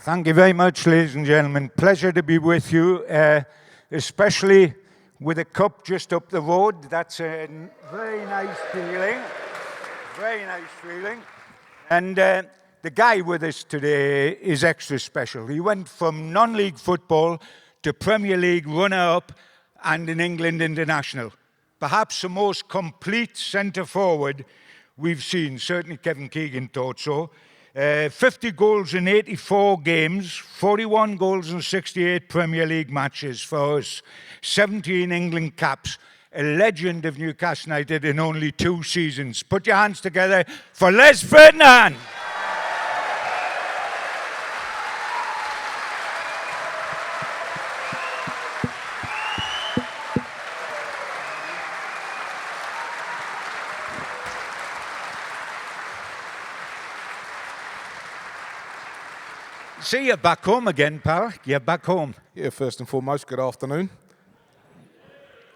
Thank you very much, ladies and gentlemen. Pleasure to be with you, especially with a cup just up the road. That's a very nice feeling. Very nice feeling. And the guy with us today is extra special. He went from non-league football to Premier League runner-up and an England international. Perhaps the most complete centre-forward we've seen. Certainly Kevin Keegan thought so. 50 goals in 84 games, 41 goals in 68 Premier League matches for us, 17 England caps, a legend of Newcastle United in only 2 seasons. Put your hands together for Ferdinand. See you back home again, pal. You're back home. Yeah, first and foremost, good afternoon.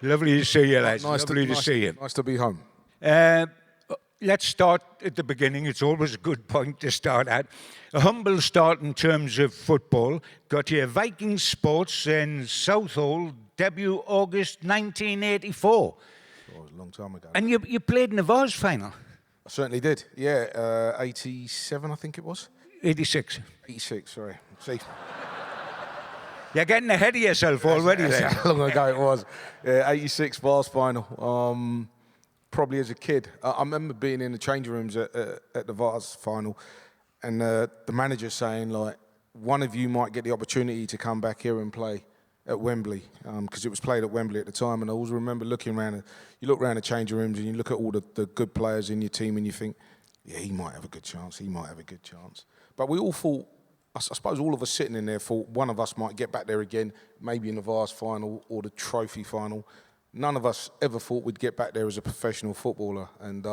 Lovely to see you, Les. Lovely to see you. Nice to be home. Let's start at the beginning. It's always a good point to start at. A humble start in terms of football. Got your Viking Sports in Southall, debut August 1984. Oh, it was a long time ago. And you played in the Vars final? I certainly did. Yeah, 87, I think it was. 86. 86, sorry. See, You're getting ahead of yourself already there. how long ago it was. Yeah, 86 Vars final. Probably as a kid. I remember being in the changing rooms at the Vars final, and the manager saying, like, one of you might get the opportunity to come back here and play at Wembley, because it was played at Wembley at the time. And I always remember looking around, you look around the changing rooms and you look at all the good players in your team and you think, yeah, he might have a good chance, he might have a good chance. But we all thought, I suppose all of us sitting in there thought one of us might get back there again, maybe in the Vars final or the trophy final. None of us ever thought we'd get back there as a professional footballer. And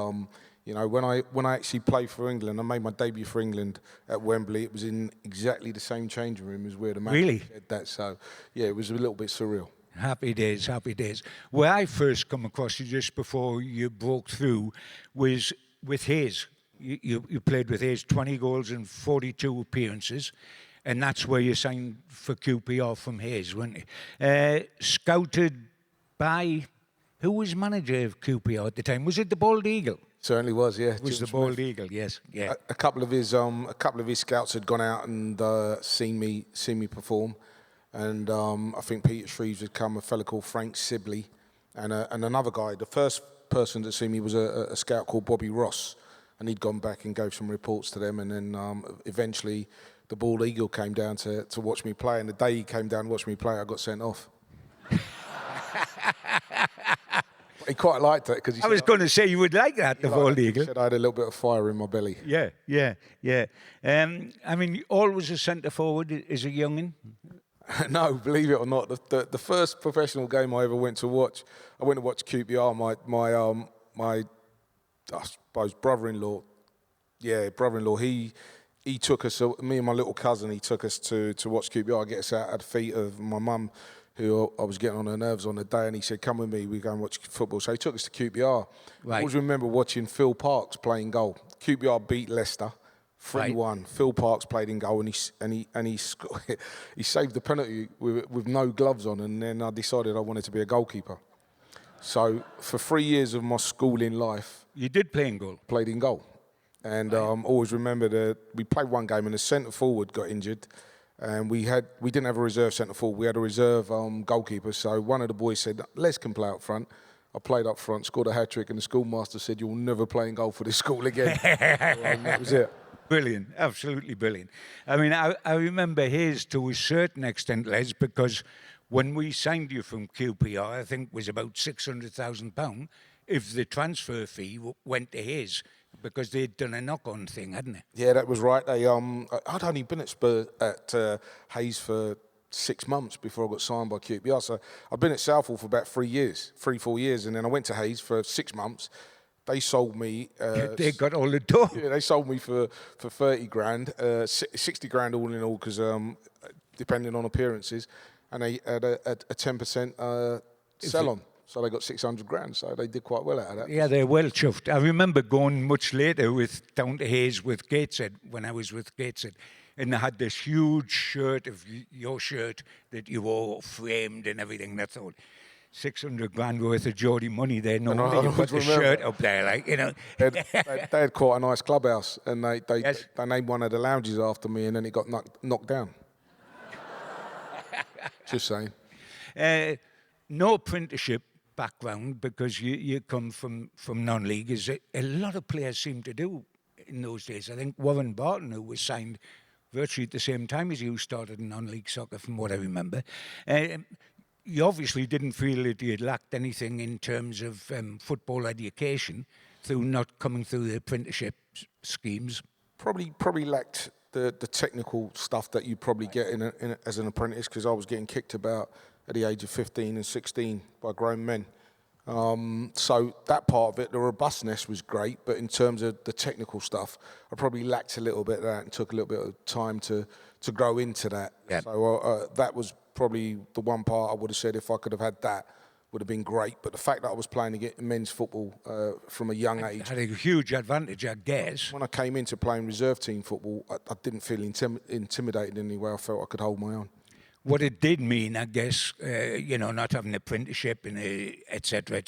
you know, when I actually played for England, I made my debut for England at Wembley. It was in exactly the same changing room as where the manager said that. So yeah, it was a little bit surreal. Happy days, happy days. Where I first come across you just before you broke through was with Hayes. You played with Hayes, 20 goals and 42 appearances, and that's where you signed for QPR from Hayes, weren't you? Scouted by, who was manager of QPR at the time? Was it the Bald Eagle? Certainly was, yeah. It was the Bald Eagle, yes, yeah. A couple of his scouts had gone out and seen me perform, and I think Peter Shreves had come, a fella called Frank Sibley, and another guy. The first person to see me was a scout called Bobby Ross. And he'd gone back and gave some reports to them, and then eventually the Bald Eagle came down to watch me play, and the day he came down to watch me play, I got sent off. He quite liked it, because I was going to say you would like that, the Bald Eagle. He said I had a little bit of fire in my belly. Yeah. I mean, always a centre forward as a young'un. No, believe it or not, the first professional game I ever went to watch, I went to watch QPR. My I suppose brother-in-law, he took us, me and my little cousin, he took us to watch QPR, get us out at the feet of my mum, who I was getting on her nerves on the day, and he said, come with me, we go and watch football. So he took us to QPR. Right. I always remember watching Phil Parkes playing goal. QPR beat Leicester 3-1. Right. Phil Parkes played in goal, and he he saved the penalty with no gloves on, and then I decided I wanted to be a goalkeeper. So for 3 years of my schooling life, you did play in goal. Played in goal, and always remember we played one game and the centre forward got injured, and we didn't have a reserve centre forward. We had a reserve goalkeeper. So one of the boys said, "Les can play up front." I played up front, scored a hat trick, and the schoolmaster said, "You'll never play in goal for this school again." And that was it. Brilliant, absolutely brilliant. I mean, I remember Hayes to a certain extent, Les, because when we signed you from QPR, I think it was about £600,000 if the transfer fee went to Hayes, because they'd done a knock-on thing, hadn't they? Yeah, that was right. I'd only been at Hayes for 6 months before I got signed by QPR. So I'd been at Southall for about 4 years, and then I went to Hayes for 6 months. They sold me. They got all the dough. Yeah, they sold me for 30 grand, 60 grand all in all, because depending on appearances, and they had a 10% sell-on. So they got 600 grand, so they did quite well out of that. Yeah, they're well chuffed. I remember going much later down to Hayes with Gateshead, when I was with Gateshead, and they had this huge shirt of your shirt that you wore framed and everything. That's all. 600 grand worth of Geordie money there. No wonder you put the shirt up there, like, you know. They had quite a nice clubhouse, and they Yes. named one of the lounges after me, and then it got knocked down. Just saying. No apprenticeship background, because you come from non-league, as a lot of players seem to do in those days. I think Warren Barton, who was signed virtually at the same time as you, started in non-league soccer, from what I remember. You obviously didn't feel that you had lacked anything in terms of football education through not coming through the apprenticeship schemes. Probably lacked the technical stuff that you probably get as an apprentice, because I was getting kicked about at the age of 15 and 16 by grown men. So that part of it, the robustness was great, but in terms of the technical stuff, I probably lacked a little bit of that and took a little bit of time to grow into that. Yeah. So that was probably the one part I would have said, if I could have had that, would have been great. But the fact that I was playing men's football from a young age Had a huge advantage, I guess. When I came into playing reserve team football, I didn't feel intimidated in any way. I felt I could hold my own. What it did mean, I guess, not having an apprenticeship and et cetera,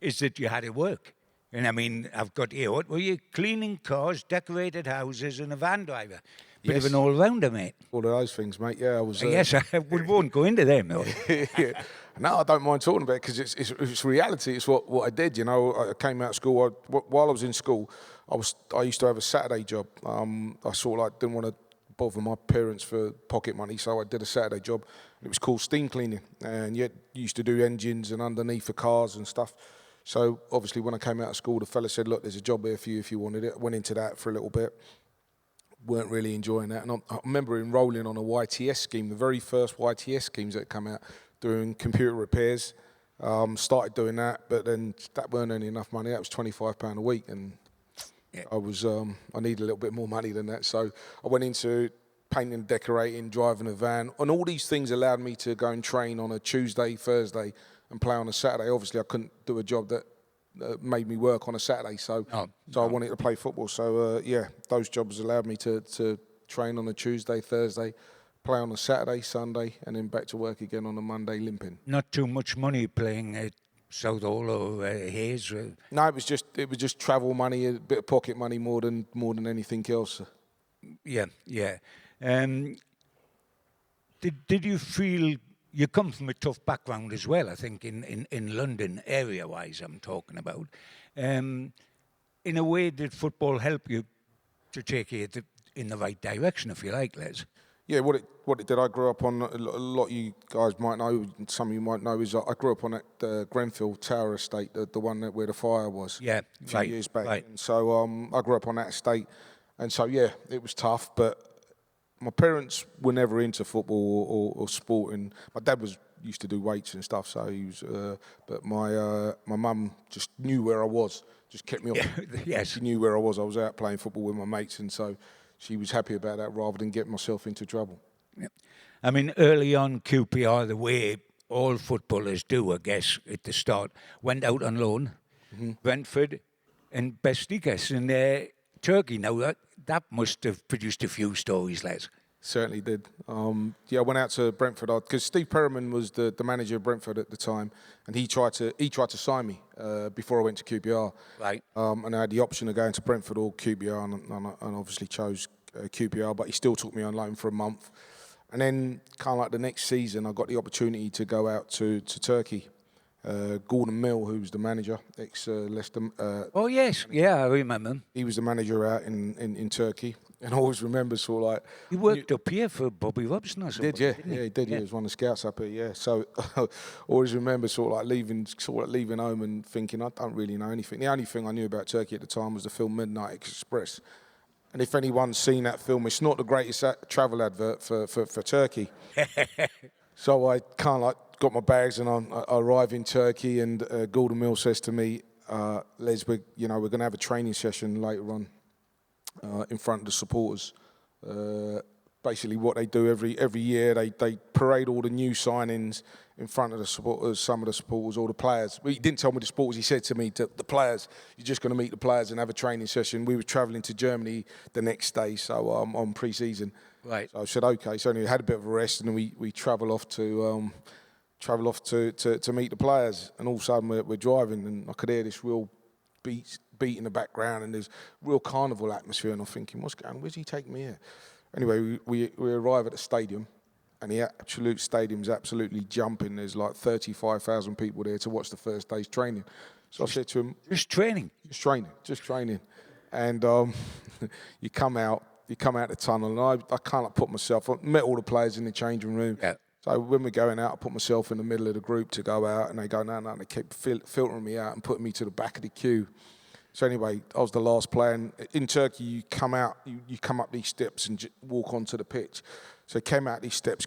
is that you had to work. And I mean, I've got here, what were you? Cleaning cars, decorated houses, and a van driver. Bit of an all-rounder, mate. All of those things, mate. Yeah, I was. Yes, we won't go into them, though. Yeah. No, I don't mind talking about it, because it's reality. It's what I did. You know, I came out of school. While I was in school, I used to have a Saturday job. I sort of like didn't want to bother my parents for pocket money, so I did a Saturday job. It was called steam cleaning, and you used to do engines and underneath the cars and stuff. So obviously, when I came out of school, the fella said, "Look, there's a job here for you if you wanted it." I went into that for a little bit. Weren't really enjoying that, and I remember enrolling on a YTS scheme, the very first YTS schemes that come out, doing computer repairs. Started doing that, but then that weren't earning enough money. That was £25 a week, and yeah. I needed a little bit more money than that. So I went into painting, decorating, driving a van, and all these things allowed me to go and train on a Tuesday, Thursday, and play on a Saturday. Obviously, I couldn't do a job that made me work on a Saturday, so I wanted to play football. So those jobs allowed me to train on a Tuesday, Thursday, play on a Saturday, Sunday, and then back to work again on a Monday, limping. Not too much money playing at Southall or Hayes. No, it was just travel money, a bit of pocket money more than anything else. Yeah. Did you feel? You come from a tough background as well, I think, in London, area-wise, I'm talking about. In a way, did football help you to take you in the right direction, if you like, Les? Yeah, what it did, I grew up on, a lot of you guys might know, some of you might know, is I grew up on that Grenfell Tower estate, the one where the fire was a few years back. Right. And so I grew up on that estate, and so, yeah, it was tough, but my parents were never into football or sport, and my dad used to do weights and stuff. So he was, but my mum just knew where I was, just kept me off. Yes, she knew where I was. I was out playing football with my mates, and so she was happy about that rather than getting myself into trouble. Yeah. I mean, early on, QPR, the way all footballers do, I guess, at the start, went out on loan, Brentford, and Besiktas in Turkey. Now that must have produced a few stories, Les. Certainly did. I went out to Brentford because Steve Perriman was the manager of Brentford at the time, and he tried to sign me before I went to QPR. Right. And I had the option of going to Brentford or QPR, and obviously chose QPR. But he still took me on loan for a month, and then kind of like the next season, I got the opportunity to go out to Turkey. Gordon Mill, who was the manager, ex-Leicester. Oh yes, I remember him. He was the manager out in Turkey, and I always remember sort of like he worked up here for Bobby Robson or something. Didn't he? Yeah, he did. Yeah. He was one of the scouts up here. Yeah, so I always remember sort of like leaving home and thinking I don't really know anything. The only thing I knew about Turkey at the time was the film Midnight Express, and if anyone's seen that film, it's not the greatest travel advert for Turkey. So I kind of like got my bags and I arrive in Turkey, and Gordon Mill says to me, Les, we're going to have a training session later on in front of the supporters. basically what they do every year. They parade all the new signings in front of the supporters, some of the supporters, all the players. He didn't tell me the supporters. He said to me, to the players, you're just going to meet the players and have a training session. We were travelling to Germany the next day, so on pre-season. Right. So I said, okay. So anyway, we had a bit of a rest, and then we travel off to meet the players. And all of a sudden we're driving, and I could hear this real beat in the background, and there's real carnival atmosphere. And I'm thinking, what's going on? Where's he taking me here? Anyway, we arrive at the stadium, and the stadium's absolutely jumping. There's like 35,000 people there to watch the first day's training. So I said to him, Just training? Just training. And you come out the tunnel, and I can't put myself, I met all the players in the changing room. Yeah. So when we're going out, I put myself in the middle of the group to go out, and they go, no, and they keep filtering me out and putting me to the back of the queue. So anyway, I was the last player, and in Turkey, you come out, you come up these steps and walk onto the pitch. So I came out these steps,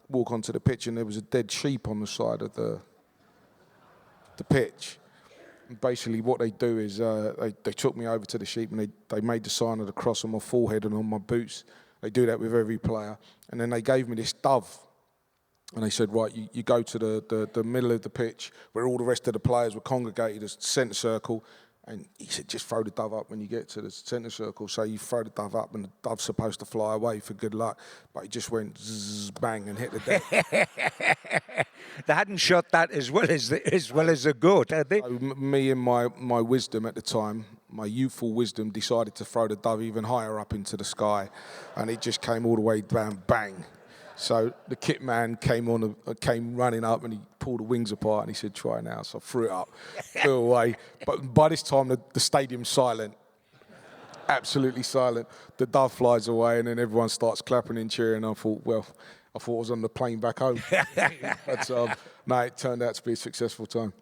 walk onto the pitch, and there was a dead sheep on the side of the pitch. And basically what they do is they took me over to the sheep, and they made the sign of the cross on my forehead and on my boots. They do that with every player. And then they gave me this dove. And they said, right, you go to the middle of the pitch where all the rest of the players were congregated as centre circle. And he said, just throw the dove up when you get to the centre circle. So you throw the dove up, and the dove's supposed to fly away for good luck. But he just went zzz, bang, and hit the deck. They hadn't shot that as well as the goat, had they? So me and my wisdom at the time, my youthful wisdom, decided to throw the dove even higher up into the sky. And it just came all the way down, bang. So the kit man came running up, and he pulled the wings apart, and he said, try now. So I threw it up, flew away. But by this time, the stadium's silent, absolutely silent. The dove flies away, and then everyone starts clapping and cheering. I thought I was on the plane back home. But no, it turned out to be a successful time.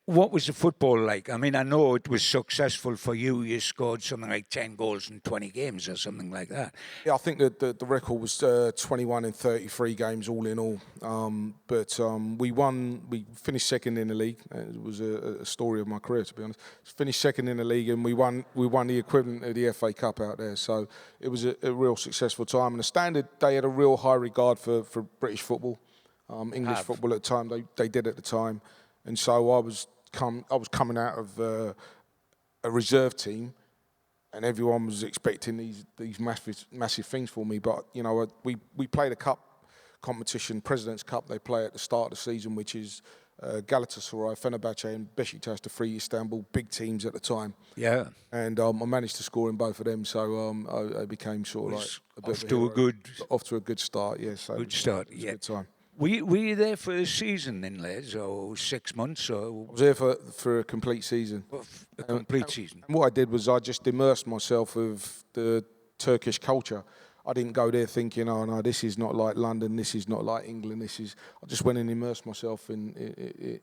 What was the football like? I mean, I know it was successful for you. You scored something like 10 goals in 20 games or something like that. Yeah, I think that the record was 21 in 33 games all in all. But we won. We finished second in the league. It was a story of my career, to be honest. Finished second in the league, and we won the equivalent of the FA Cup out there. So it was a real successful time. And the Standard, they had a real high regard for British football, English football at the time. They did at the time. And so I was coming out of a reserve team, and everyone was expecting these massive things for me. But you know, we played a cup competition, President's Cup. They play at the start of the season, which is Galatasaray, Fenerbahce, and Besiktas, the three Istanbul big teams at the time. Yeah. And I managed to score in both of them, so I became sort of like a bit off to a good start. Yeah, so good start. It was a good time. Were you there for a season then, Les, or 6 months? Or? I was there for a complete season. A complete season. And what I did was I just immersed myself with the Turkish culture. I didn't go there thinking, oh no, this is not like London, this is not like England, I just went and immersed myself in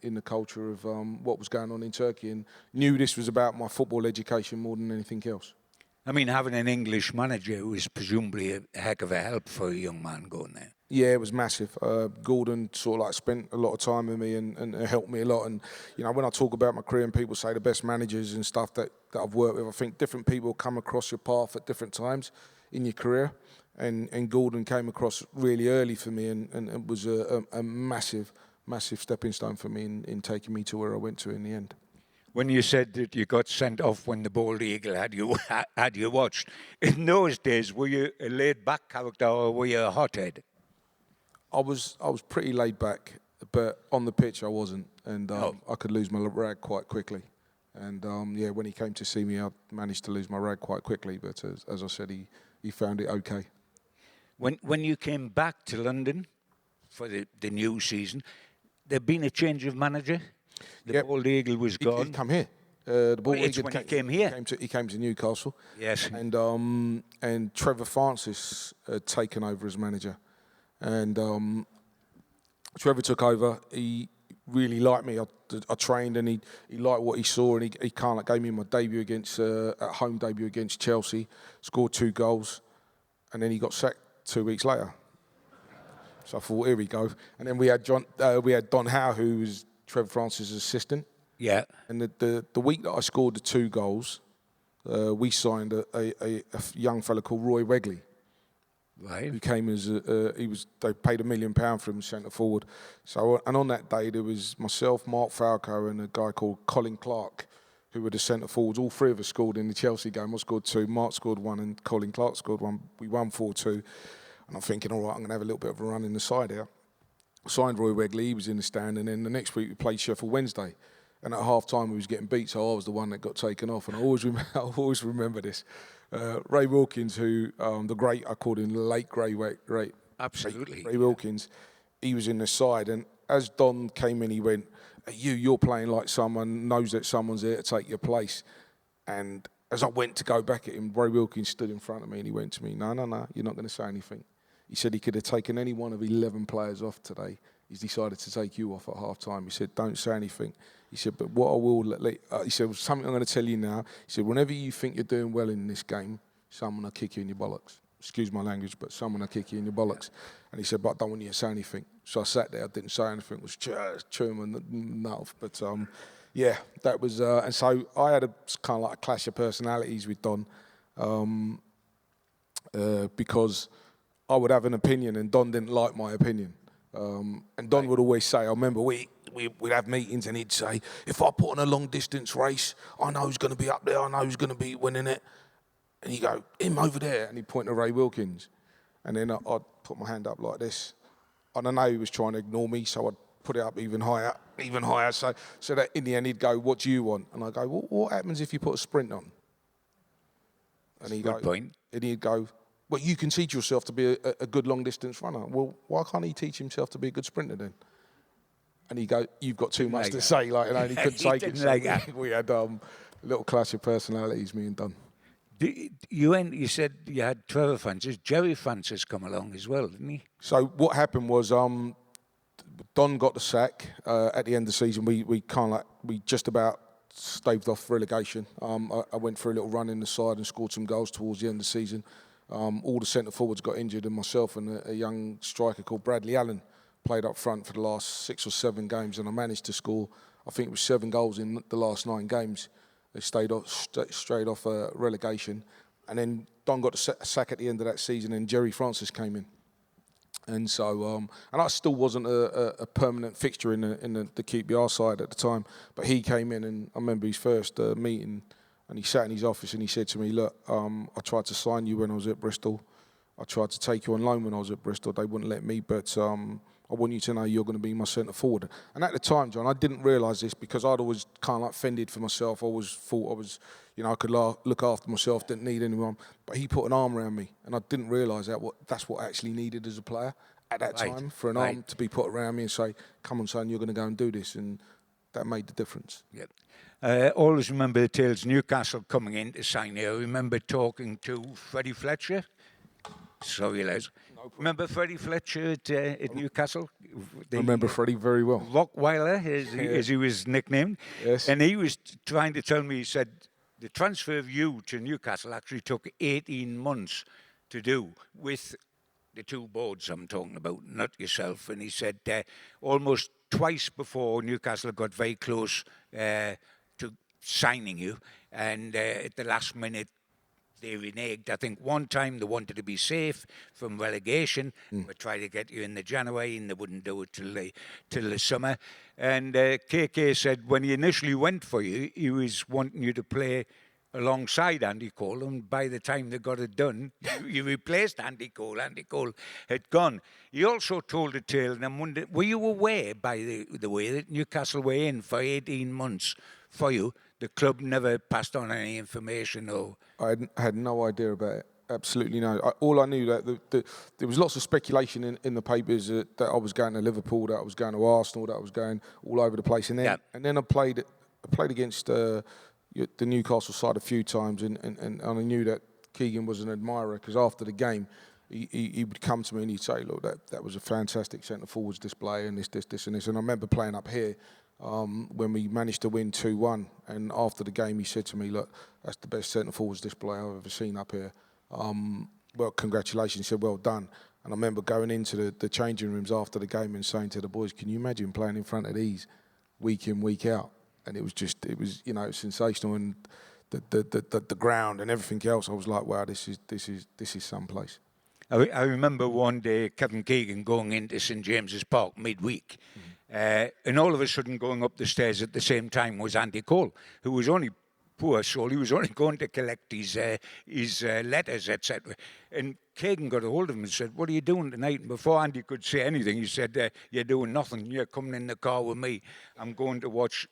the culture of what was going on in Turkey, and knew this was about my football education more than anything else. I mean, having an English manager was presumably a heck of a help for a young man going there. Yeah, it was massive. Gordon sort of like spent a lot of time with me and helped me a lot. And you know, when I talk about my career and people say the best managers and stuff that I've worked with, I think different people come across your path at different times in your career. And Gordon came across really early for me, and it was a massive stepping stone for me in taking me to where I went to in the end. When you said that you got sent off when the Bald Eagle had you watched, in those days, were you a laid-back character or were you a hothead? I was pretty laid back, but on the pitch I wasn't, and I could lose my rag quite quickly. And yeah, when he came to see me, I managed to lose my rag quite quickly. But as I said, he found it okay. When you came back to London for the new season, there'd been a change of manager. The Bald Eagle was gone. He come here. The Bald Eagle came here. He came to Newcastle. Yes. And Trevor Francis had taken over as manager. And Trevor took over. He really liked me. I trained, and he liked what he saw, and he kind of gave me my debut home debut against Chelsea. Scored 2 goals, and then he got sacked 2 weeks later. So I thought, here we go. And then we had Don Howe, who was Trevor Francis' assistant. Yeah. And the week that I scored the 2 goals, we signed a young fella called Roy Wegley. Right. Who came as they paid £1 million for him centre forward. So and on that day there was myself, Mark Falco, and a guy called Colin Clark, who were the centre forwards. All three of us scored in the Chelsea game. I scored 2, Mark scored 1, and Colin Clark scored 1. We won 4-2. And I'm thinking, all right, I'm going to have a little bit of a run in the side here. Signed Roy Wegley, he was in the stand, and then the next week we played Sheffield Wednesday. And at half time we was getting beat, so I was the one that got taken off. And I always remember this. Ray Wilkins, who the great, I called him the late Ray. Absolutely. Ray Wilkins, he was in the side, and as Don came in, he went, "You're playing like someone knows that someone's there to take your place." And as I went to go back at him, Ray Wilkins stood in front of me and he went to me, "No, you're not going to say anything." He said he could have taken any one of 11 players off today. He's decided to take you off at half time. He said, "Don't say anything." He said, "But what I will," he said, "something I'm going to tell you now." He said, "Whenever you think you're doing well in this game, someone will kick you in your bollocks. Excuse my language, but someone will kick you in your bollocks." And he said, "But I don't want you to say anything." So I sat there, I didn't say anything, was chewing my mouth. But yeah, that was, and so I had a kind of like a clash of personalities with Don, because I would have an opinion and Don didn't like my opinion. And Don would always say, I remember we'd have meetings and he'd say, "If I put on a long distance race, I know who's going to be up there, I know who's going to be winning it." And he'd go, "Him over there," and he'd point to Ray Wilkins. And then I'd put my hand up like this. And I know he was trying to ignore me, so I'd put it up even higher. So that in the end he'd go, "What do you want?" And I'd go, what happens if you put a sprint on? And he'd Good point. And he'd go, "Well, you can teach yourself to be a good long-distance runner." Well, why can't he teach himself to be a good sprinter then? And he'd go, "You've got too much to say," and he couldn't take it. So we had a little clash of personalities, me and Don. You said you had Trevor Francis. Jerry Francis come along as well, didn't he? So what happened was Don got the sack at the end of the season. We just about staved off relegation. I went for a little run in the side and scored some goals towards the end of the season. All the centre forwards got injured, and myself and a young striker called Bradley Allen played up front for the last 6 or 7 games, and I managed to score, I think it was 7 goals in the last 9 games. They stayed off, straight off relegation. And then Don got a sack at the end of that season, and Jerry Francis came in. And so, and I still wasn't a permanent fixture in the QPR side at the time, but he came in, and I remember his first meeting, and he sat in his office and he said to me, "Look, I tried to sign you when I was at Bristol. I tried to take you on loan when I was at Bristol. They wouldn't let me, but I want you to know you're going to be my centre forward." And at the time, John, I didn't realise this because I'd always kind of like fended for myself. I always thought I was, I could look after myself, didn't need anyone. But he put an arm around me, and I didn't realise that's what I actually needed as a player at that time, for an arm to be put around me and say, "Come on, son, you're going to go and do this." And that made the difference. Yep. Always remember the tales Newcastle coming in to sign you. I remember talking to Freddie Fletcher. Sorry, Les. Remember Freddie Fletcher at Newcastle? I remember Freddie very well. Rockweiler, as he was nicknamed. Yes. And he was trying to tell me, he said, the transfer of you to Newcastle actually took 18 months to do with the 2 boards I'm talking about, not yourself. And he said almost twice before Newcastle got very close to signing you. And at the last minute, they reneged. I think one time they wanted to be safe from relegation, but tried to get you in the January, and they wouldn't do it till the summer. And KK said when he initially went for you, he was wanting you to play alongside Andy Cole, and by the time they got it done, you replaced Andy Cole. Andy Cole had gone. He also told a tale, and I'm wondering, were you aware, by the way, that Newcastle were in for 18 months for you? The club never passed on any information, or... I had no idea about it. Absolutely no. All I knew that there was lots of speculation in the papers that I was going to Liverpool, that I was going to Arsenal, that I was going all over the place. And then I played against the Newcastle side a few times, and I knew that Keegan was an admirer, because after the game he would come to me and he'd say, "Look, that was a fantastic centre forwards display, and this and this." And I remember playing up here when we managed to win 2-1, and after the game he said to me, "Look, that's the best centre forwards display I've ever seen up here. Well, congratulations." He said, "Well done." And I remember going into the changing rooms after the game and saying to the boys, "Can you imagine playing in front of these week in, week out?" And it was sensational, and the ground and everything else. I was like, "Wow, this is some place." I remember one day Kevin Keegan going into St James's Park midweek, and all of a sudden going up the stairs at the same time was Andy Cole, who was only poor soul. He was only going to collect his letters, etc. And Keegan got a hold of him and said, "What are you doing tonight?" And before Andy could say anything, he said, "You're doing nothing. You're coming in the car with me. I'm going to watch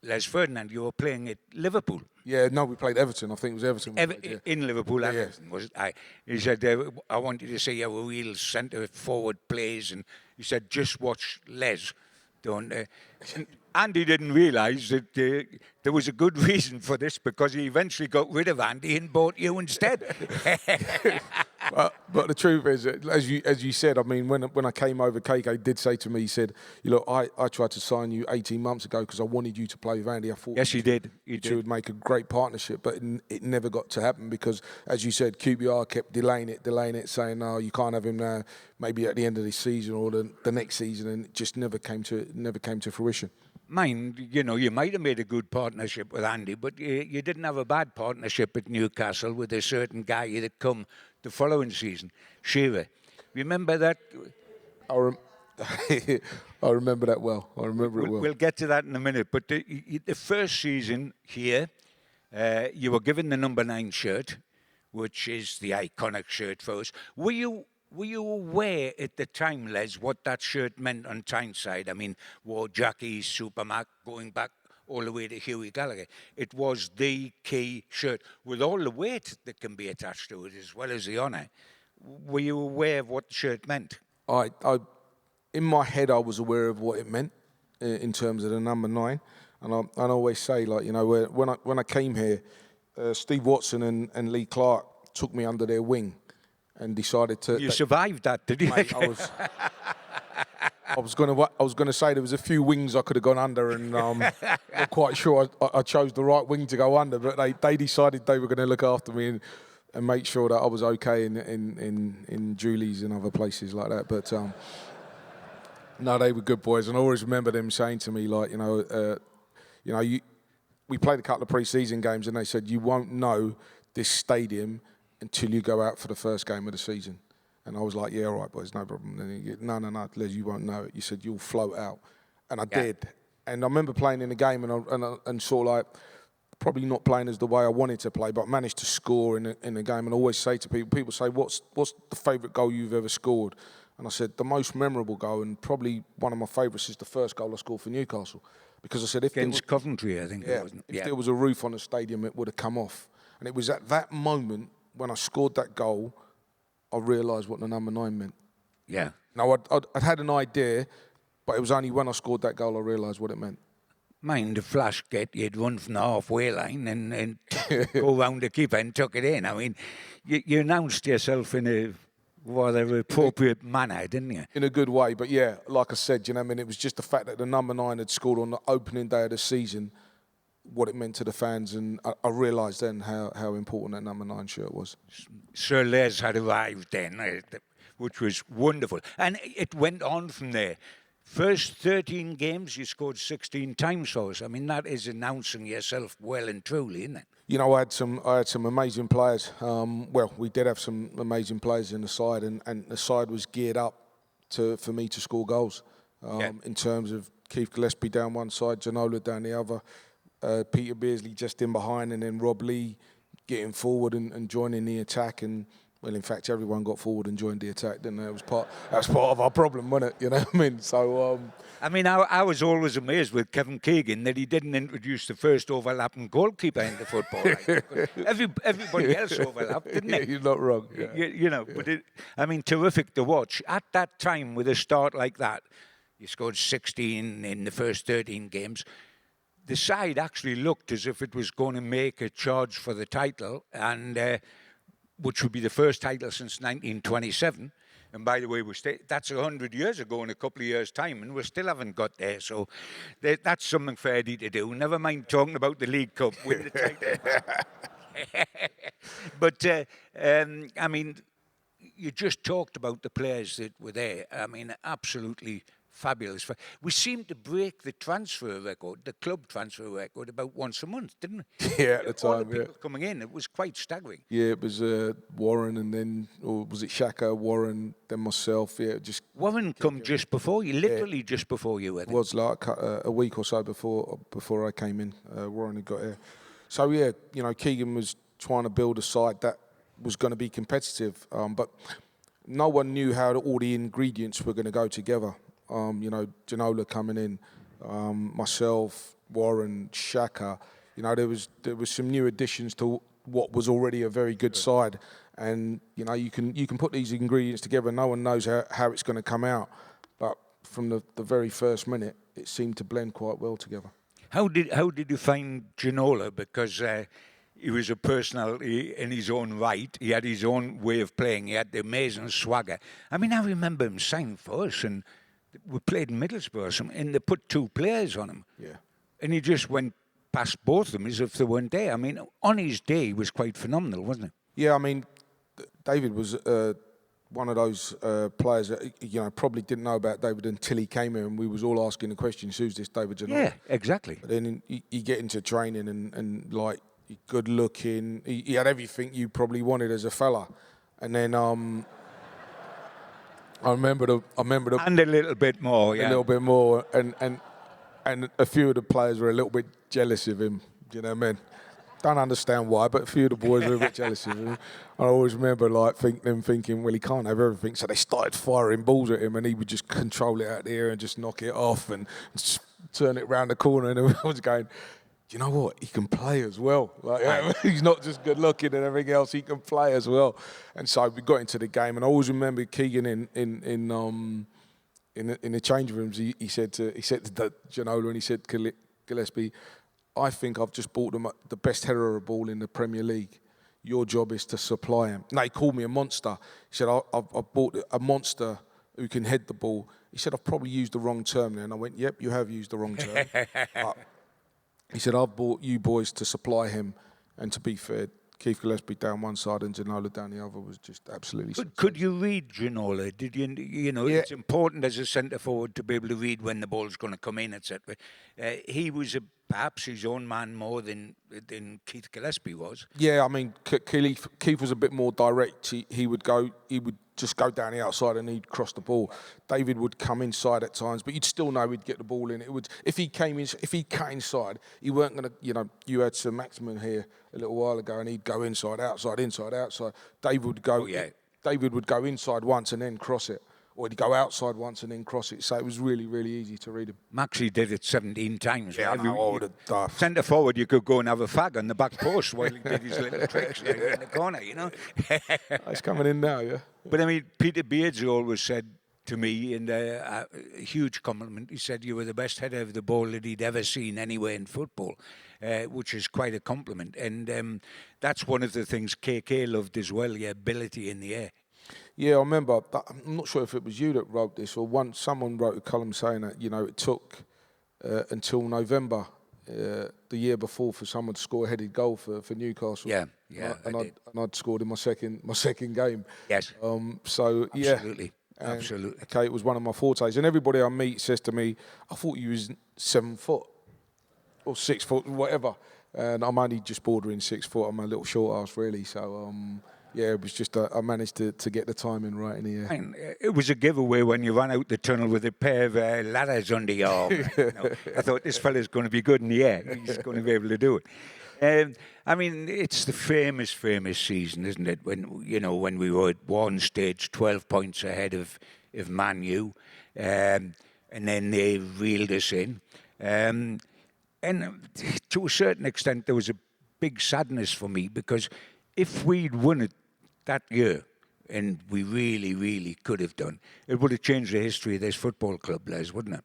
Les Ferdinand. You were playing at Liverpool." Yeah, no, we played Everton. I think it was Everton. We played, yeah. In Liverpool, Yeah, Everton, was it? He said, "I want you to see how a real centre forward plays," and he said, "Just watch Les." Don't. And Andy didn't realise that there was a good reason for this, because he eventually got rid of Andy and bought you instead. But the truth is, as you said, I mean, when I came over, KK did say to me, he said, "You look, I tried to sign you 18 months ago because I wanted you to play with Andy. I thought Yes, he did. You two would make a great partnership, but it never got to happen because, as you said, QBR kept delaying it, saying, no, you can't have him now, maybe at the end of this season or the next season, and it just never came to fruition." Mind, you might have made a good partnership with Andy, but you didn't have a bad partnership at Newcastle with a certain guy that come the following season, Shearer. Remember that? I remember that well. I remember it well. We'll get to that in a minute. But the first season here, you were given the number 9 shirt, which is the iconic shirt for us. Were you aware at the time, Les, what that shirt meant on Tyneside? I mean, War Jackie, Supermac, going back all the way to Hughie Gallagher. It was the key shirt with all the weight that can be attached to it, as well as the honour. Were you aware of what the shirt meant? In my head, I was aware of what it meant in terms of the number 9, and I always say, like, when I came here, Steve Watson and Lee Clark took me under their wing and decided to. You survived that, did you? Mate, I was going to say there was a few wings I could have gone under, and not quite sure I chose the right wing to go under. But they decided they were going to look after me and make sure that I was okay in Julie's and other places like that. But no, they were good boys, and I always remember them saying to me, like, we played a couple of pre-season games, and they said, "You won't know this stadium until you go out for the first game of the season." And I was like, "Yeah, all right, boys, no problem." And no, Les, you won't know it. You said, "You'll float out." And I did. And I remember playing in the game and sort of like probably not playing as the way I wanted to play, but managed to score in the game. And I always say to people say, what's the favourite goal you've ever scored? And I said, the most memorable goal, and probably one of my favourites, is the first goal I scored for Newcastle. Because I said, against Coventry, I think it was. If there was a roof on the stadium, it would have come off. And it was at that moment when I scored that goal, I realised what the number 9 meant. Yeah. Now, I'd had an idea, but it was only when I scored that goal I realised what it meant. Mind the flash get, you'd run from the halfway line and go round the keeper and tuck it in. I mean, you announced yourself in a rather appropriate manner, didn't you? In a good way, but yeah, like I said, it was just the fact that the number 9 had scored on the opening day of the season, what it meant to the fans, and I realised then how important that number 9 shirt was. Sir Les had arrived then, which was wonderful. And it went on from there. First 13 games, you scored 16 times for us. I mean, that is announcing yourself well and truly, isn't it? I had some amazing players. We did have some amazing players in the side, and the side was geared up for me to score goals. In terms of Keith Gillespie down one side, Ginola down the other, Peter Beardsley just in behind, and then Rob Lee getting forward and joining the attack. And well, in fact, everyone got forward and joined the attack, didn't they? That was part of our problem, wasn't it? You know what I mean? So. I mean, I was always amazed with Kevin Keegan that he didn't introduce the first overlapping goalkeeper into football. Everybody else overlapped, didn't they? You're not wrong. Yeah. But terrific to watch. At that time, with a start like that, you scored 16 in the first 13 games. The side actually looked as if it was going to make a charge for the title, and which would be the first title since 1927. And by the way, that's 100 years ago in a couple of years' time, and we still haven't got there. So that's something for Eddie to do. Never mind talking about the League Cup, win the title. But, you just talked about the players that were there. I mean, absolutely fabulous. We seemed to break the transfer record, the club transfer record, about once a month, didn't we? Yeah, at the time, All the people coming in, it was quite staggering. Yeah, it was Warren, and then, or was it Shaka, Warren, then myself? Yeah, just Warren come just before you, literally just before you. I it think. was like a week or so before I came in. Warren had got here. So yeah, you know, Keegan was trying to build a side that was going to be competitive, but no one knew how all the ingredients were going to go together. You know, Ginola coming in, myself, Warren, Shaka. You know, there was some new additions to what was already a very good side, and you know, you can put these ingredients together. No one knows how it's going to come out, but from the very first minute, it seemed to blend quite well together. How did you find Ginola? Because he was a personality in his own right. He had his own way of playing. He had the amazing swagger. I mean, I remember him signing for us, and we played in Middlesbrough or something, and they put 2 players on him. Yeah. And he just went past both of them as if they weren't there. I mean, on his day, he was quite phenomenal, wasn't he? Yeah, I mean, David was one of those players that, you know, probably didn't know about David until he came here, and we was all asking the questions, who's this David Ginola? Yeah, exactly. But then you get into training and like, good looking. He had everything you probably wanted as a fella. And then I remember the And a little bit more, yeah. a little bit more, and a few of the players were a little bit jealous of him. Do you know what I mean? Don't understand why, but a few of the boys were a bit jealous of him. I always remember like thinking, well, he can't have everything. So they started firing balls at him, and he would just control it out there and just knock it off and just turn it round the corner. And I was going, do you know what? He can play as well. Like, he's not just good looking and everything else. He can play as well. And so we got into the game, and I always remember Keegan in the change rooms. He said to Ginola, and he said, Gillespie, I think I've just bought the best header of a ball in the Premier League. Your job is to supply him. No, he called me a monster. He said, I've bought a monster who can head the ball. He said, I've probably used the wrong term there. And I went, yep, you have used the wrong term. But he said, I've bought you boys to supply him. And to be fair, Keith Gillespie down one side and Ginola down the other was just absolutely. Could you read Ginola? Did you? You know, Yeah. It's important as a centre forward to be able to read when the ball's going to come in, etc. He was perhaps his own man more than Keith Gillespie was. Yeah, I mean, Keith was a bit more direct. He would just go down the outside and he'd cross the ball. David would come inside at times, but you'd still know he'd get the ball in. It would if he cut inside, he weren't gonna. You know, you had Sir Maximin here a little while ago, and he'd go inside, outside, inside, outside. David would go. Oh, yeah. David would go inside once and then cross it, or he'd go outside once and then cross it. So it was really, really easy to read him. Maxie did it 17 times. Yeah, I know, all the stuff. Centre forward, you could go and have a fag on the back post while he did his little tricks in the corner, you know. He's coming in now, yeah. But I mean, Peter Beards always said to me, in a huge compliment, he said you were the best header of the ball that he'd ever seen anywhere in football, which is quite a compliment. And that's one of the things KK loved as well, your ability in the air. Yeah, I remember. I'm not sure if it was you that wrote this or someone wrote a column saying that, you know, it took until November the year before for someone to score a headed goal for Newcastle. Yeah, and I'd scored in my second game. Yes. So yeah, Absolutely. Absolutely. Okay, it was one of my fortes, and everybody I meet says to me, "I thought you was 7 foot or 6 foot, whatever," and I'm only just bordering 6 foot. I'm a little short ass, really. So yeah, it was just I managed to get the timing right in the air. And it was a giveaway when you ran out the tunnel with a pair of ladders under your arm. You know, I thought this fella's going to be good in the air. He's going to be able to do it. I mean, it's the famous season, isn't it? When we were at one stage 12 points ahead of Man U, and then they reeled us in. And to a certain extent, there was a big sadness for me because if we'd won it that year, and we really, really could have done, it would have changed the history of this football club, Les, wouldn't it?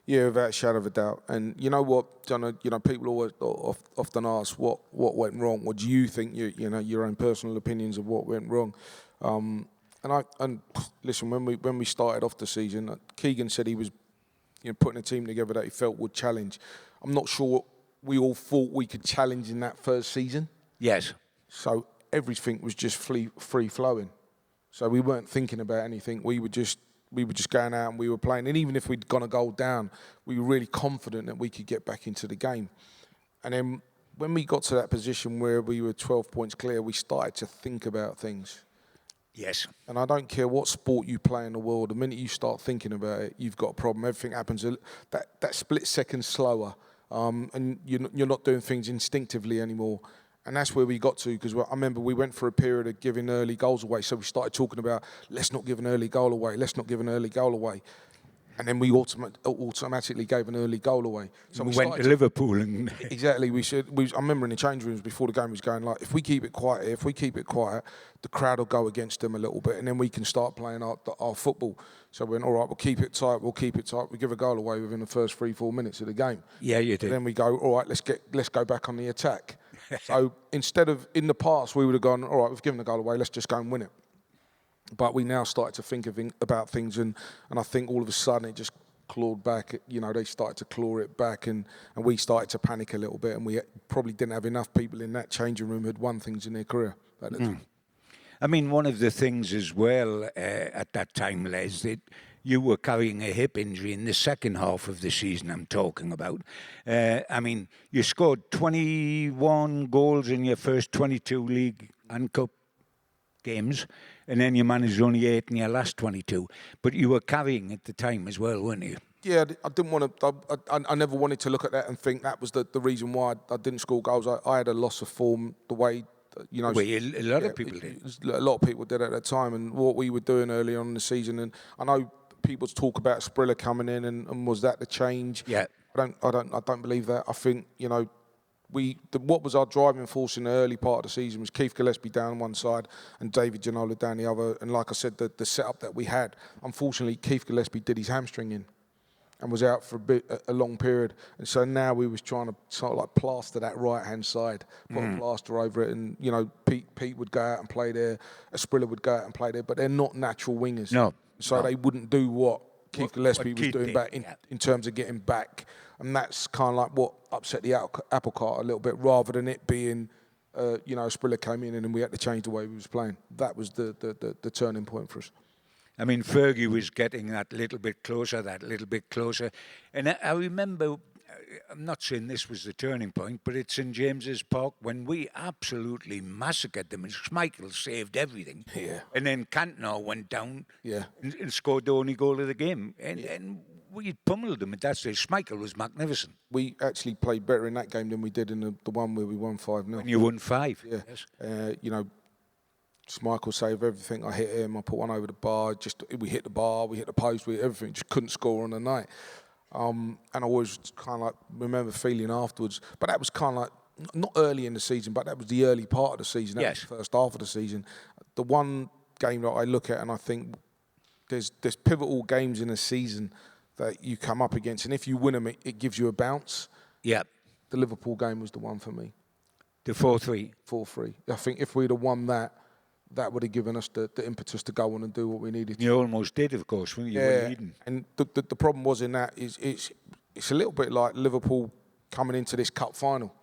Yeah, without a shadow of a doubt. And you know what, John? You know, people always often ask what went wrong. What do you think? You know, your own personal opinions of what went wrong. And listen, when we started off the season, Keegan said he was, you know, putting a team together that he felt would challenge. I'm not sure we all thought we could challenge in that first season. Yes. So everything was just free flowing. So we weren't thinking about anything. We were just we were just going out and we were playing. And even if we'd gone a goal down, we were really confident that we could get back into the game. And then when we got to that position where we were 12 points clear, we started to think about things. Yes. And I don't care what sport you play in the world, the minute you start thinking about it, you've got a problem. Everything happens that split second slower. And you're not doing things instinctively anymore. And that's where we got to, because I remember we went for a period of giving early goals away. So we started talking about, let's not give an early goal away, let's not give an early goal away. And then we automatically gave an early goal away. So we went to Liverpool and... Exactly. I remember in the change rooms before the game was going like, if we keep it quiet, the crowd will go against them a little bit, and then we can start playing our football. So we went, all right, we'll keep it tight. We give a goal away within the first 3-4 minutes of the game. Yeah, you did. And then we go, all right, let's go back on the attack. So instead of, in the past, we would have gone, all right, we've given the goal away, let's just go and win it. But we now started to think about things, and I think all of a sudden it just clawed back. They started to claw it back, and we started to panic a little bit, and we probably didn't have enough people in that changing room who had won things in their career. I mean, one of the things as well at that time, Les, that you were carrying a hip injury in the second half of the season I'm talking about. I mean, you scored 21 goals in your first 22 league and cup games, and then you managed only 8 in your last 22. But you were carrying at the time as well, weren't you? Yeah, I didn't want to. I never wanted to look at that and think that was the reason why I didn't score goals. I had a loss of form the way. A lot of people did. A lot of people did at that time, and what we were doing early on in the season. And I know people talk about Sprilla coming in, and was that the change? Yeah. I don't believe that. I think what was our driving force in the early part of the season was Keith Gillespie down one side and David Ginola down the other. And like I said, the setup that we had, unfortunately, Keith Gillespie did his hamstring in and was out for a long period. And so now we was trying to sort of like plaster that right-hand side, put a plaster over it. And, Pete would go out and play there, Sprilla would go out and play there, but they're not natural wingers. No. So they wouldn't do what Keith Gillespie was doing back yeah. in terms of getting back. And that's kind of like what upset the apple cart a little bit, rather than it being, Sprilla came in and we had to change the way we was playing. That was the turning point for us. I mean, Fergie was getting that little bit closer. And I remember, I'm not saying this was the turning point, but it's in James's Park when we absolutely massacred them. And Schmeichel saved everything. Yeah. And then Cantona went down Yeah. and scored the only goal of the game. And we pummeled them at that stage. Schmeichel was magnificent. We actually played better in that game than we did in the one where we won 5-0. When you won 5. Yeah. Yes. Schmeichel saved everything. I hit him. I put one over the bar. We hit the bar. We hit the post. We hit everything. Just couldn't score on the night. And I always kind of like remember feeling afterwards. But that was kind of like not early in the season, but that was the early part of the season. That was the first half of the season. The one game that I look at and I think there's pivotal games in a season that you come up against, and if you win them, it gives you a bounce. Yeah. The Liverpool game was the one for me. The 4-3. 4-3. I think if we'd have won that would have given us the impetus to go on and do what we needed to. You almost did, of course, when you were leading. And the problem was in that is it's a little bit like Liverpool coming into this cup final.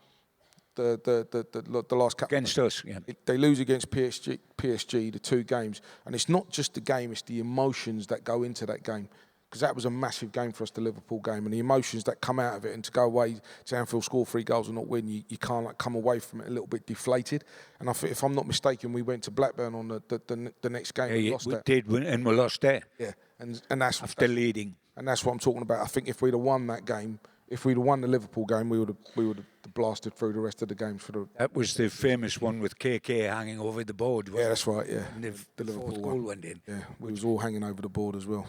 The last cup against us, yeah. They lose against PSG, the 2 games, and it's not just the game; it's the emotions that go into that game. Because that was a massive game for us, the Liverpool game, and the emotions that come out of it, and to go away to Anfield, score 3 goals and not win, you can't come away from it a little bit deflated. And I think, if I'm not mistaken, we went to Blackburn on the next game and lost that. We did, and we lost there. Yeah, and that's after leading. And that's what I'm talking about. I think if we'd have won that game, if we'd have won the Liverpool game, we would have blasted through the rest of the games for the. That was the famous one with KK hanging over the board. Yeah, that's right. Yeah, and the Liverpool goal went in. Yeah, we was all hanging over the board as well.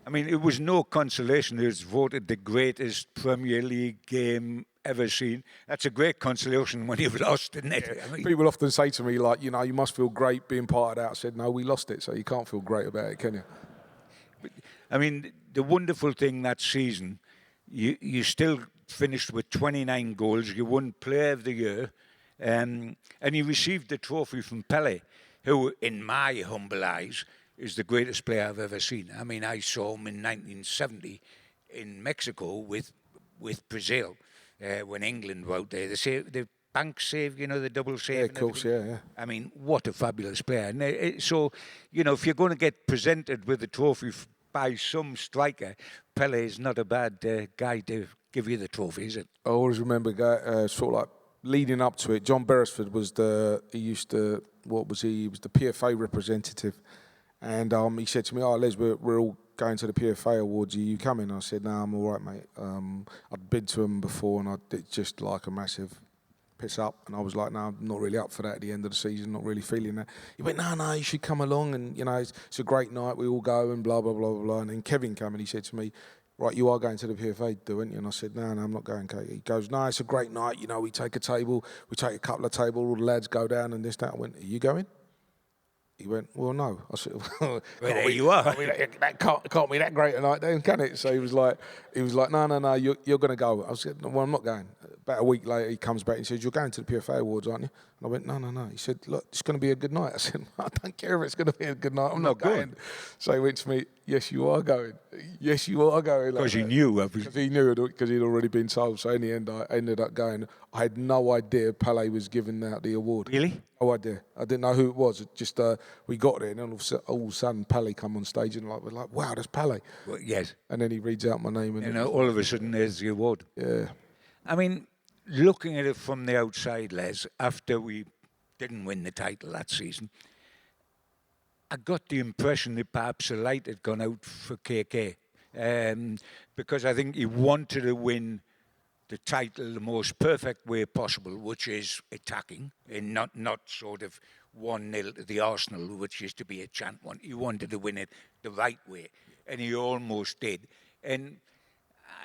I mean, it was no consolation. It was voted the greatest Premier League game ever seen. That's a great consolation when you've lost, isn't it? I mean, people often say to me, like, you must feel great being part of that. I said, no, we lost it, so you can't feel great about it, can you? But, I mean, the wonderful thing that season, you still finished with 29 goals. You won Player of the Year, and you received the trophy from Pelé, who, in my humble eyes, is the greatest player I've ever seen. I mean, I saw him in 1970 in Mexico with Brazil when England were out there. They say bank save, you know, the double save. Yeah, of and course, everything. yeah. I mean, what a fabulous player. And so, you know, if you're going to get presented with a trophy by some striker, Pele is not a bad guy to give you the trophy, is it? I always remember sort of like leading up to it. John Beresford was he was the PFA representative. And he said to me, "Oh, Les, we're all going to the PFA Awards. Are you coming?" I said, "No, I'm all right, mate. I'd been to them before, and it's just like a massive piss up." And I was like, "No, I'm not really up for that at the end of the season. Not really feeling that." He went, "No, you should come along, and you know, it's a great night. We all go and blah blah blah blah blah." And then Kevin came and he said to me, "Right, you are going to the PFA, aren't you?" And I said, "No, I'm not going, Kate." He goes, "No, it's a great night. You know, we take a table, we take a couple of tables, all the lads go down and this, that." I went, "Are you going?" He went, "Well, no." I said, "Well, there you are. I mean, that can't be that great a night then, can it?" So he was like, "No, you're going to go." I said, "Well, I'm not going." About a week later, he comes back and says, "You're going to the PFA Awards, aren't you?" And I went, No. He said, "Look, it's going to be a good night." I said, "I don't care if it's going to be a good night. I'm not going." So he went to me, "Yes, you are going. Yes, you are going." Because he knew. Because he knew, because he'd already been told. So in the end, I ended up going. I had no idea Pele was giving out the award. Really? No idea. I didn't know who it was. It just we got there, and then all of a sudden, Pele come on stage, and we're like, "Wow, that's Pele." Well, yes. And then he reads out my name, and All of a sudden, there's the award. yeah. I mean, looking at it from the outside, Les, after we didn't win the title that season, I got the impression that perhaps a light had gone out for KK, because I think he wanted to win the title the most perfect way possible, which is attacking, and not sort of 1-0 to the Arsenal, which used to be a chant one. He wanted to win it the right way, and he almost did. And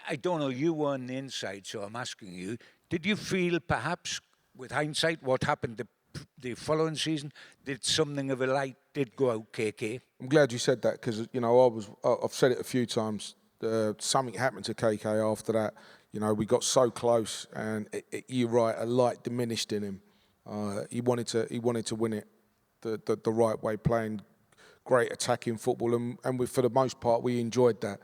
I don't know, you were on the inside, so I'm asking you, did you feel perhaps, with hindsight, what happened the following season, did something of a light did go out KK? I'm glad you said that, because you know I've said it a few times. Something happened to KK after that. You know, we got so close, and you're right, a light diminished in him. He wanted to win it the right way, playing great attacking football, and for the most part we enjoyed that.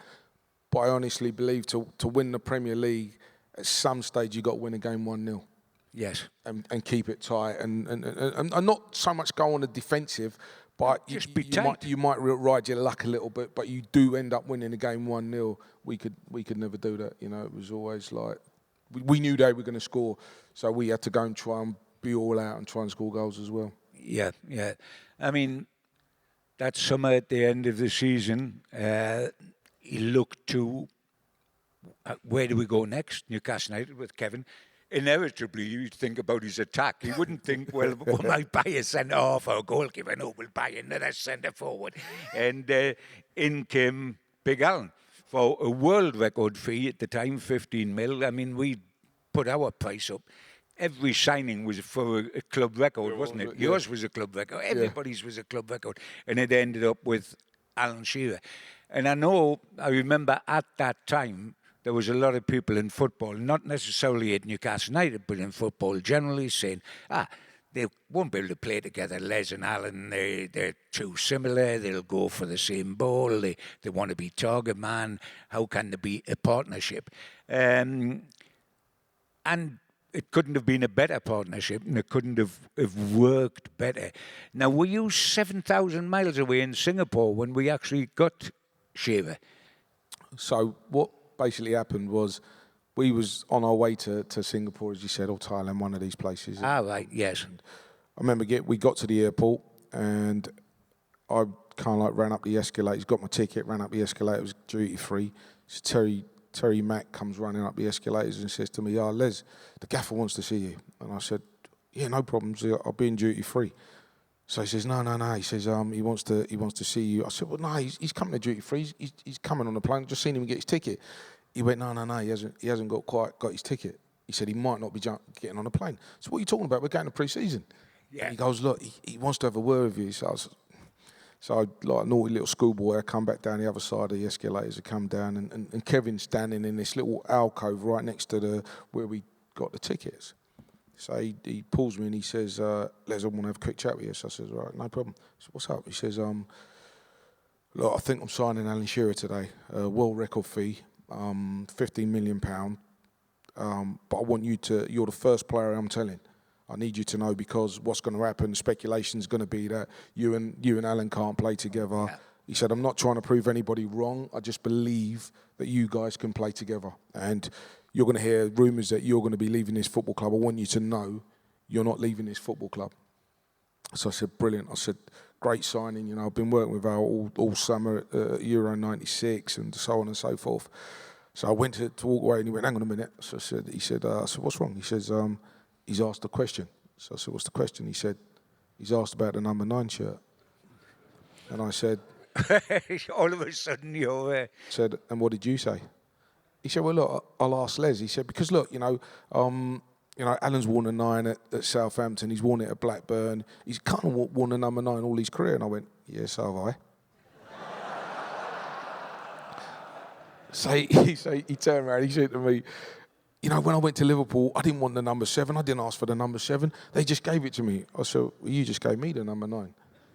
But I honestly believe to win the Premier League, at some stage you got to win a game 1-0. Yes. And keep it tight, and not so much go on the defensive, but Just be tight. You might ride your luck a little bit, but you do end up winning the game 1-0. We could never do that. You know, it was always like we knew they were going to score, so we had to go and try and be all out and try and score goals as well. Yeah. I mean, that summer at the end of the season, he looked to where do we go next? Newcastle United with Kevin. Inevitably, you'd think about his attack. He wouldn't think, well, we might buy a centre-half or a goalkeeper. No, we'll buy another centre-forward. And in came Big Alan for a world record fee at the time, 15 mil. I mean, we put our price up. Every signing was for a club record, wasn't it? Yeah. Yours was a club record. Everybody's was a club record. And it ended up with Alan Shearer. And I remember at that time, there was a lot of people in football, not necessarily at Newcastle United, but in football generally, saying, they won't be able to play together, Les and Alan. They're too similar. They'll go for the same ball. They want to be target man. How can there be a partnership? And it couldn't have been a better partnership, and it couldn't have worked better. Now, were you 7,000 miles away in Singapore when we actually got Shearer? So what basically happened was we was on our way to Singapore, as you said, or Thailand, one of these places. Right, yes. And I remember we got to the airport, and I kind of like ran up the escalators, got my ticket, ran up the escalator, it was duty free. So Terry Mack comes running up the escalators and says to me, Les, the gaffer wants to see you. And I said, yeah, no problems, I'll be in duty free. So he says, no. He says, he wants to see you. I said, well, no, he's coming to duty free. He's coming on the plane. Just seen him get his ticket. He went, no, he hasn't got his ticket. He said he might not be getting on the plane. So what are you talking about? We're going to pre-season. Yeah. And he goes, look, he wants to have a word with you. So like a naughty little schoolboy, I come back down the other side of the escalators. I come down, and Kevin's standing in this little alcove right next to where we got the tickets. So he pulls me and he says, Les, I want to have a quick chat with you. So I says, right, no problem. So what's up? He says, look, I think I'm signing Alan Shearer today. World record fee, £15 million. But I want you're the first player I'm telling. I need you to know, because what's going to happen, speculation's going to be that you and Alan can't play together. Yeah. He said, I'm not trying to prove anybody wrong. I just believe that you guys can play together. And you're going to hear rumours that you're going to be leaving this football club. I want you to know you're not leaving this football club. So I said, brilliant. I said, great signing. You know, I've been working with Al all summer at Euro 96 and so on and so forth. So I went to walk away, and he went, hang on a minute. So he said, what's wrong? He says, he's asked a question. So I said, what's the question? He said, he's asked about the number 9 shirt. And I said... All of a sudden you're... said, and what did you say? He said, well, look, I'll ask Les. He said, because look, Alan's worn a 9 at Southampton. He's worn it at Blackburn. He's kind of worn a number 9 all his career. And I went, yes, so have I. So he turned around, he said to me, you know, when I went to Liverpool, I didn't want the number 7. I didn't ask for the number 7. They just gave it to me. I said, well, you just gave me the number 9.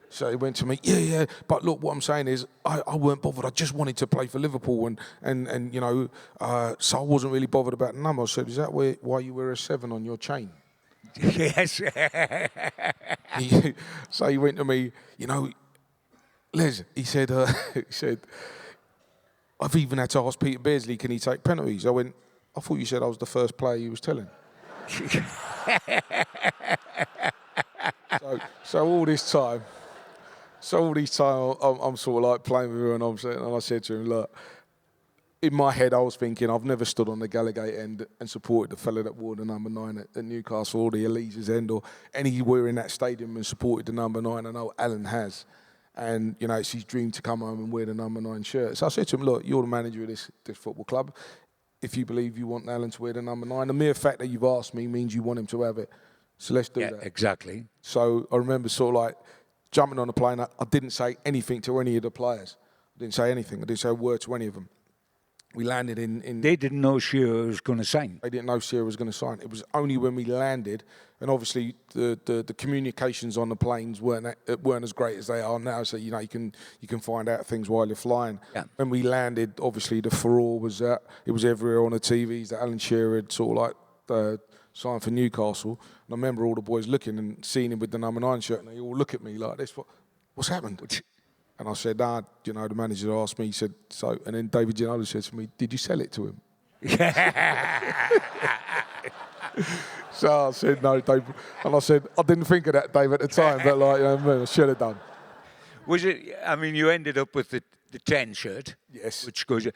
So he went to me, yeah. But look, what I'm saying is, I weren't bothered. I just wanted to play for Liverpool, and you know, so I wasn't really bothered about the number. I said, is that why you wear a 7 on your chain? Yes. So he went to me, you know, Les, he said, I've even had to ask Peter Beardsley, can he take penalties? I went, I thought you said I was the first player he was telling. So all this time, I'm sort of like playing with her, and I said to him, look, in my head I was thinking, I've never stood on the Gallagher end and supported the fella that wore the number 9 at Newcastle, or the Elise's end, or anywhere in that stadium and supported the number 9. I know Alan has. And, you know, it's his dream to come home and wear the number 9 shirt. So I said to him, look, you're the manager of this football club. If you believe you want Alan to wear the number 9, the mere fact that you've asked me means you want him to have it. So let's do that. Yeah, exactly. So I remember sort of like jumping on the plane. I didn't say anything to any of the players. I didn't say anything. I didn't say a word to any of them. We landed in... They didn't know Shearer was going to sign. They didn't know Shearer was going to sign. It was only when we landed, and obviously the communications on the planes weren't as great as they are now. So, you know, you can find out things while you're flying. Yeah. When we landed, obviously the furore was that. It was everywhere on the TVs that Alan Shearer had sort of like signed for Newcastle. And I remember all the boys looking and seeing him with the number 9 shirt, and they all look at me like this. What's happened? And I said, you know, the manager asked me, he said, so, and then David Ginola said to me, did you sell it to him? So I said, no, Dave. And I said, I didn't think of that, Dave, at the time, but like, you know, I should have done. Was it, I mean, you ended up with the 10 shirt. Yes. Which goes,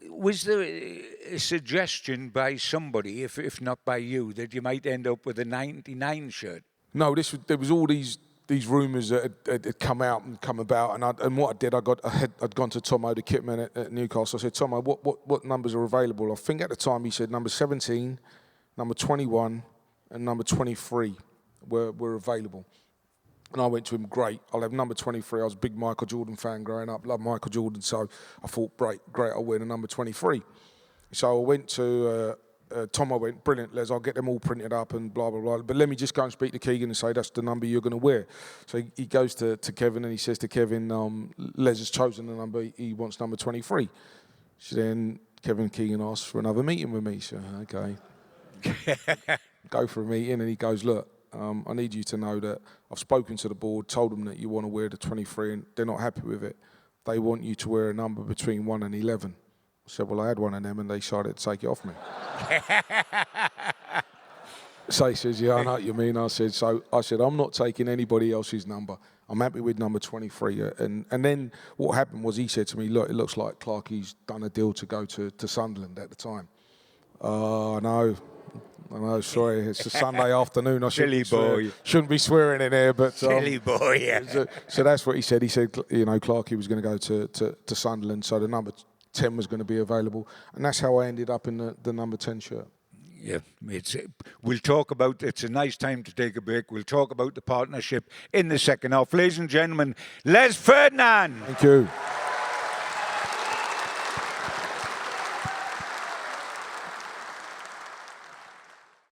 was there a suggestion by somebody, if not by you, that you might end up with a 99 shirt? No, there was all these rumours that had come out and come about, and what I did, I'd gone to Tomo, the kitman at Newcastle. I said, Tomo, what numbers are available? I think at the time he said number 17, number 21, and number 23 were available. And I went to him, great, I'll have number 23. I was a big Michael Jordan fan growing up, loved Michael Jordan, so I thought, great, I'll wear the number 23. So I went to... Tomo went, brilliant, Les, I'll get them all printed up and blah, blah, blah. But let me just go and speak to Keegan and say that's the number you're going to wear. So he goes to Kevin and he says to Kevin, Les has chosen the number, he wants number 23. So then Kevin and Keegan asked for another meeting with me. So, okay. Go for a meeting, and he goes, look, I need you to know that I've spoken to the board, told them that you want to wear the 23, and they're not happy with it. They want you to wear a number between 1 and 11. I said, well, I had one of them, and they decided to take it off me. So he says, yeah, I know what you mean. I said, I'm not taking anybody else's number. I'm happy with number 23. And then what happened was he said to me, look, it looks like Clarkie's done a deal to go to Sunderland at the time. I know, sorry, it's a Sunday afternoon. I shouldn't be swearing in here, but... Silly boy, yeah. So that's what he said. He said, you know, Clarkie was going to go to Sunderland, so the number 10 was going to be available, and that's how I ended up in the number 10 shirt. Yeah, we'll talk about, it's a nice time to take a break. We'll talk about the partnership in the second half. Ladies and gentlemen, Les Ferdinand. Thank you.